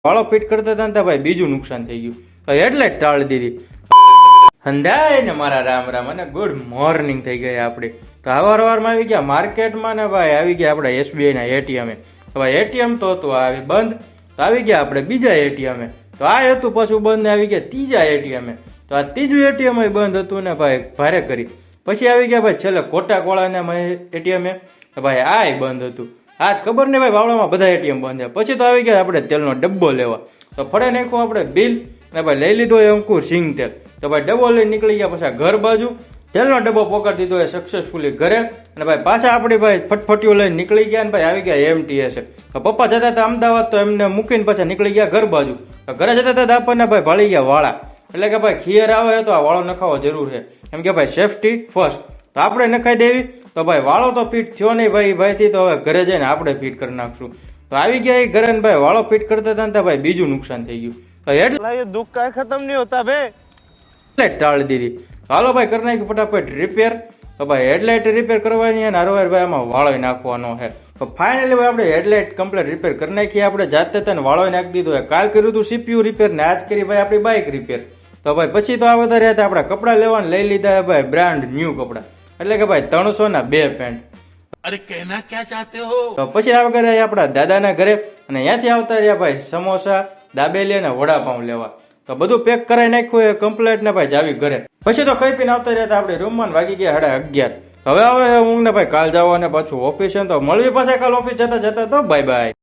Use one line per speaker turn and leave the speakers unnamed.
વાળો ફિટ કરતા હતા ને ભાઈ બીજું નુકસાન થઈ ગયું, તો હેડલાઇટ ટાળી દીધી. હંડાય ને મારા રામ રામ અને ગુડ મોર્નિંગ થઈ ગઈ આપણી. તો હવારમાં આવી ગયા માર્કેટમાં ને ભાઈ આવી ગયા આપણે SBI ના એટીએમ. ભાઈ એટીએમ તો હતું આવી બંધ, તો આવી ગયા આપણે બીજા એટીએમ. તો આ હતું પાછું બંધ ને આવી ગયા ત્રીજા એટીએમ. તો આ ત્રીજું એટીએમ બંધ હતું ને ભાઈ ભારે કરી. પછી આવી ગયા ભાઈ છેલ્લે કોટાકોળાના એટીએમ. ભાઈ આ બંધ હતું. આજ ખબર ને ભાઈ વાવડામાં બધા એટીએમ બંધ છે. પછી તો આવી ગયા આપણે તેલનો ડબ્બો લેવા. તો ફળે નાખ્યું આપણે બિલ ને ભાઈ લઈ લીધો એ અંકુર સિંગ તેલ. તો ભાઈ ડબ્બો લઈને નીકળી ગયા પછી ઘર બાજુ. તેલનો ડબ્બો પકડી દીધો એ સક્સેસફુલી ઘરે. અને ભાઈ પાછા આપણી ભાઈ ફટફટીઓ લઈને નીકળી ગયા ને ભાઈ આવી ગયા MTS. તો પપ્પા જતા હતા અમદાવાદ, તો એમને મૂકીને પાછા નીકળી ગયા ઘર બાજુ. તો ઘરે જતા હતા આપણને ભાઈ ભાળી ગયા વાળા. એટલે કે ભાઈ ખીયર આવે તો આ વાળો નખાવો જરૂર છે, એમ કે ભાઈ સેફટી ફર્સ્ટ. તો આપણે નખાઈ દેવી. તો ભાઈ વાળો તો ફિટ થયો નહીં ભાઈથી, તો હવે ઘરે જઈને આપણે ફિટ કરી નાખશું. તો આવી ગયા એ ઘરે ને ભાઈ વાળો ફિટ કરતા હતા ને ભાઈ બીજું નુકસાન થઈ ગયું. તો હેડલાઇટ
દુઃખ કાંઈ ખતમ નહીં હોતા બે
ટાળી દીધી. હાલો ભાઈ કરી નાખ્યું ફટાફટ રિપેર. તો ભાઈ હેડલાઇટ રિપેર કરવાની અને હારોવાર ભાઈ આમાં વાળો નાખવાનો છે. તો ફાઇનલી ભાઈ આપણે હેડલાઇટ કમ્પ્લીટ રિપેર કરી નાખી. આપણે જાતે તને વાળો નાખી દીધો. કાલ કર્યું હતું CPU રિપેર ને આજ કરી ભાઈ આપણી બાઇક રિપેર. તો ભાઈ પછી તો આ બધા રહ્યા હતા આપણા કપડાં લેવાને લઈ લીધા ભાઈ બ્રાન્ડ ન્યૂ કપડા. એટલે કે ભાઈ 300 ના 2 પેન્ટ.
અરે કહેના ક્યાં ચાહતે હો.
તો પછી આ વગર આપણા દાદાના ઘરે અને ત્યાંથી આવતા રહ્યા ભાઈ સમોસા, દાબેલી અને વડાપાઉં લેવા. તો બધું પેક કરાવી નાખ્યું એ કમ્પ્લીટ ને ભાઈ જાવી ઘરે. પછી તો ખાઈ પીને આવતા રહ્યા આપણે રૂમમાં વાગી ગયા 11:30. હવે હું ને ભાઈ કાલ જવા ને પાછું ઓફિસ. તો મળવી પાછા કાલ ઓફિસ જતા તો બાય બાય.